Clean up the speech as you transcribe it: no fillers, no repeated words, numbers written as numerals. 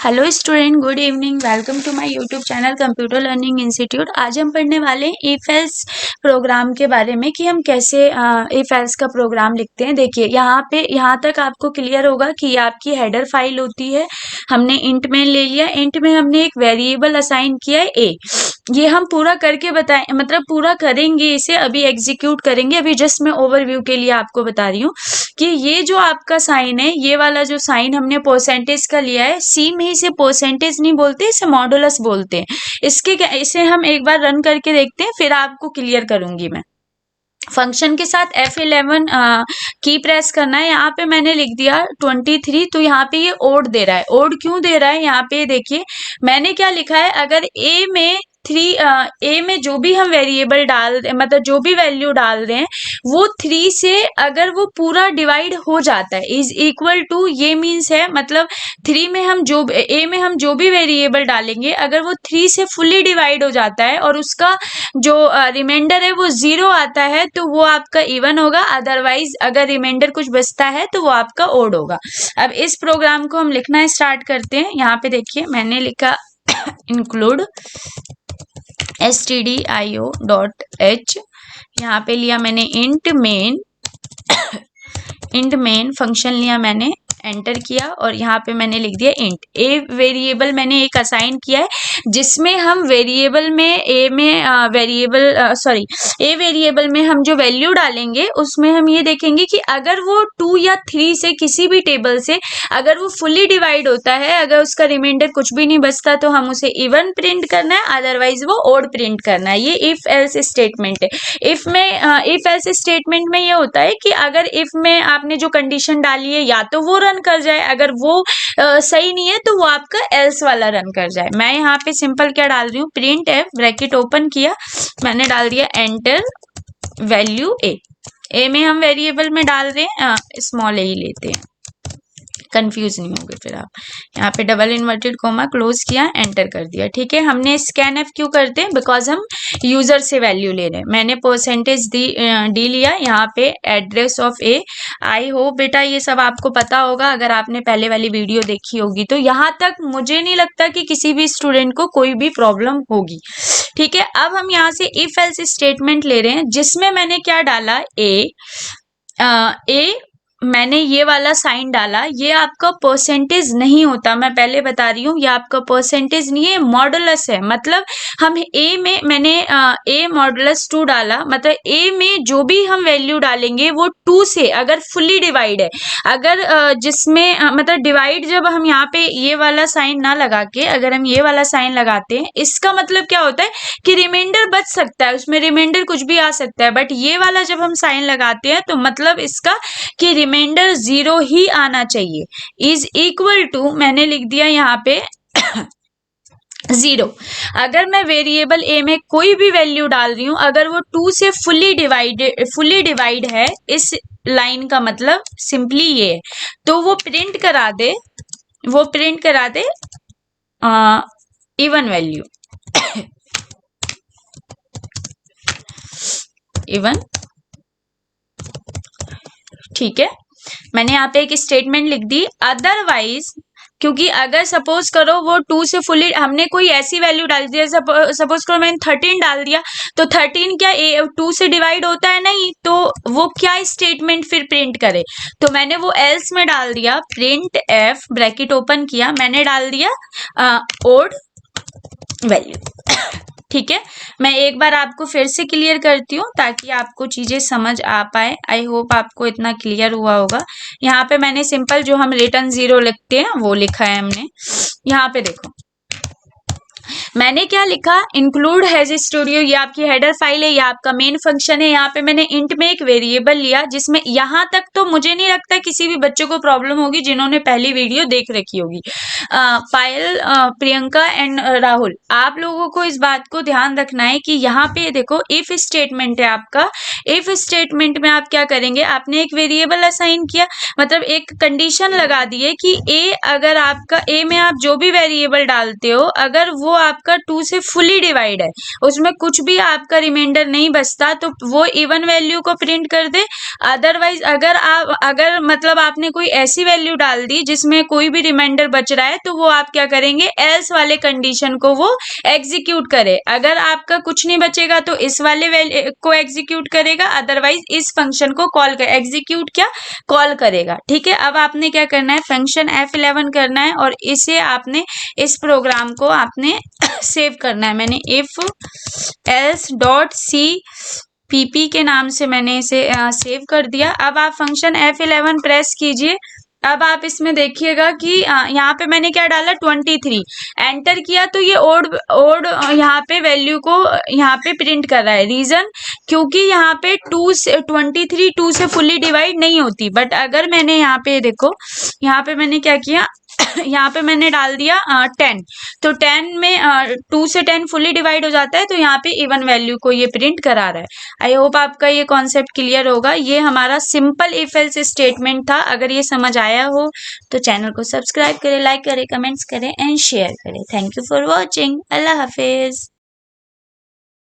Hello student, good evening. Welcome to my YouTube channel computer learning institute. आज हम पढ़ने वाले हैं इफ एल्स प्रोग्राम के बारे में कि हम कैसे इफ एल्स का प्रोग्राम लिखते हैं। देखिए यहाँ तक आपको क्लियर होगा कि ये आपकी हेडर फाइल होती है। हमने इंट मेन ले लिया, इंट में हमने एक वेरिएबल असाइन किया है ए। ये हम पूरा करके बताएं, मतलब पूरा करेंगे, इसे अभी एग्जीक्यूट करेंगे। अभी जस्ट मैं ओवरव्यू के लिए आपको बता रही हूँ कि ये जो आपका साइन है, ये वाला जो साइन हमने परसेंटेज का लिया है, सी में इसे परसेंटेज नहीं बोलते, इसे मॉडुलस बोलते हैं। इसे हम एक बार रन करके देखते हैं, फिर आपको क्लियर करूंगी मैं। फंक्शन के साथ F11 की प्रेस करना है। यहाँ पे मैंने लिख दिया 23, तो यहाँ पे ये ओड दे रहा है। ओड क्यों दे रहा है, यहाँ पे देखिए मैंने क्या लिखा है। अगर ए में जो भी हम वेरिएबल डाल रहे, मतलब जो भी वैल्यू डाल रहे हैं, वो 3 से अगर वो पूरा डिवाइड हो जाता है, इज इक्वल टू, ये मीन्स है मतलब 3 में हम जो ए में हम जो भी वेरिएबल डालेंगे, अगर वो 3 से फुल्ली डिवाइड हो जाता है और उसका जो रिमाइंडर है वो 0 आता है, तो वो आपका इवन होगा। अदरवाइज अगर रिमाइंडर कुछ बचता है तो वो आपका ओड होगा। अब इस प्रोग्राम को हम लिखना स्टार्ट करते हैं। यहाँ पे देखिए मैंने लिखा इंक्लूड stdio.h। यहाँ पे लिया मैंने इंट मेन फंक्शन लिया मैंने, एंटर किया और यहाँ पे मैंने लिख दिया इंट ए। वेरिएबल मैंने एक असाइन किया है जिसमें हम वेरिएबल में ए वेरिएबल में हम जो वैल्यू डालेंगे उसमें हम ये देखेंगे कि अगर वो 2 या 3 से किसी भी टेबल से अगर वो फुल्ली डिवाइड होता है, अगर उसका रिमाइंडर कुछ भी नहीं बचता, तो हम उसे इवन प्रिंट करना है, अदरवाइज वो ओड प्रिंट करना है। ये इफ एल्स स्टेटमेंट है। इफ एल्स स्टेटमेंट में ये होता है कि अगर इफ में आपने जो कंडीशन डाली है या तो वो रन कर जाए, अगर वो सही नहीं है तो वो आपका एल्स वाला रन कर जाए। मैं यहाँ पे सिंपल क्या डाल रही हूँ, प्रिंट एफ, ब्रैकेट ओपन किया, मैंने डाल दिया एंटर वैल्यू ए में हम वेरिएबल में डाल रहे हैं स्मॉल ए ही लेते हैं, कंफ्यूज नहीं होगे फिर आप। यहाँ पे डबल इन्वर्टेड कोमा क्लोज किया, एंटर कर दिया। ठीक है, हमने स्कैन एफ क्यों करते हैं, बिकॉज हम यूजर से वैल्यू ले रहे हैं। मैंने परसेंटेज डी लिया, यहाँ पे address of A. I hope बेटा ये सब आपको पता होगा, अगर आपने पहले वाली वीडियो देखी होगी तो। यहाँ तक मुझे नहीं लगता कि किसी भी स्टूडेंट को कोई भी प्रॉब्लम होगी। ठीक है, अब हम यहाँ से इफ एल्स स्टेटमेंट ले रहे हैं जिसमें मैंने क्या डाला, ए मैंने ये वाला साइन डाला। ये आपका परसेंटेज नहीं होता, मैं पहले बता रही हूँ, ये आपका परसेंटेज नहीं है, मॉडुलस है। मतलब हम मैंने ए मॉडुलस 2 डाला, मतलब ए में जो भी हम वैल्यू डालेंगे वो 2 से अगर फुल्ली डिवाइड है, अगर जिसमें मतलब डिवाइड, जब हम यहाँ पे ये वाला साइन ना लगा के अगर हम ये वाला साइन लगाते हैं, इसका मतलब क्या होता है कि रिमाइंडर बच सकता है, उसमें रिमाइंडर कुछ भी आ सकता है। बट ये वाला जब हम साइन लगाते हैं तो मतलब इसका कि रिमाइंडर 0 ही आना चाहिए। इज इक्वल टू मैंने लिख दिया यहाँ पे 0। अगर मैं वेरिएबल ए में कोई भी वैल्यू डाल रही हूं, अगर वो 2 से फुल्ली डिवाइड है, इस लाइन का मतलब सिंपली ये है, तो वो प्रिंट करा दे इवन वैल्यू इवन। ठीक है, मैंने यहाँ पे एक स्टेटमेंट लिख दी। अदरवाइज, क्योंकि अगर सपोज करो वो 2 से फुल्ली, हमने कोई ऐसी वैल्यू डाल दी, सपोज करो मैंने 13 डाल दिया, तो 13 क्या 2 से डिवाइड होता है, नहीं, तो वो क्या स्टेटमेंट फिर प्रिंट करे। तो मैंने वो एल्स में डाल दिया, प्रिंट एफ, ब्रैकेट ओपन किया, मैंने डाल दिया ओड वैल्यू। ठीक है, मैं एक बार आपको फिर से क्लियर करती हूँ ताकि आपको चीजें समझ आ पाए। आई होप आपको इतना क्लियर हुआ होगा। यहाँ पे मैंने सिंपल जो हम रिटर्न 0 लिखते हैं वो लिखा है हमने। यहाँ पे देखो मैंने क्या लिखा, इंक्लूड हैज स्टूडियो, ये आपकी हेडर फाइल है, ये आपका मेन फंक्शन है। यहाँ पे मैंने इंट में एक वेरिएबल लिया जिसमें, यहाँ तक तो मुझे नहीं लगता किसी भी बच्चों को प्रॉब्लम होगी जिन्होंने पहली वीडियो देख रखी होगी। पायल, प्रियंका एंड राहुल, आप लोगों को इस बात को ध्यान रखना है कि यहाँ पे देखो इफ स्टेटमेंट है आपका। इफ स्टेटमेंट में आप क्या करेंगे, आपने एक वेरिएबल असाइन किया, मतलब एक कंडीशन लगा दी है कि ए, अगर आपका ए में आप जो भी वेरिएबल डालते हो, अगर वो आप आपका 2 से फुली डिवाइड है, उसमें कुछ भी आपका रिमाइंडर नहीं बचता, तो वो इवन वैल्यू को प्रिंट कर दे। अदरवाइज अगर मतलब आपने कोई ऐसी वैल्यू डाल दी जिसमें कोई भी रिमाइंडर बच रहा है, तो वो आप क्या करेंगे, एल्स वाले कंडीशन को वो एग्जीक्यूट करे। अगर आपका कुछ नहीं बचेगा तो इस वाले वैल्यू को एग्जीक्यूट करेगा, अदरवाइज इस फंक्शन को कॉल कर एग्जीक्यूट क्या कॉल करेगा। ठीक है, अब आपने क्या करना है, फंक्शन F11 करना है और इसे आपने इस प्रोग्राम को आपने सेव करना है। मैंने if else dot C PP के नाम से मैंने इसे सेव कर दिया। अब आप फंक्शन F11 प्रेस कीजिए। अब आप इसमें देखिएगा कि यहाँ पे मैंने क्या डाला, 23 एंटर किया, तो ये ओड यहाँ पे वैल्यू को यहाँ पे प्रिंट कर रहा है। रीजन, क्योंकि यहाँ पे 23 2 से फुल्ली डिवाइड नहीं होती। बट अगर मैंने यहाँ पे देखो, यहाँ पे मैंने क्या किया यहाँ पे मैंने डाल दिया 10, तो 10 में 2 से 10 फुल्ली डिवाइड हो जाता है, तो यहाँ पे इवन वैल्यू को ये प्रिंट करा रहा है। आई होप आपका ये कॉन्सेप्ट क्लियर होगा। ये हमारा सिंपल इफ एल्स स्टेटमेंट था। अगर ये समझ आया हो तो चैनल को सब्सक्राइब करें, लाइक करें, कमेंट्स करें एंड शेयर करें। Thank you for watching. Allah Hafiz.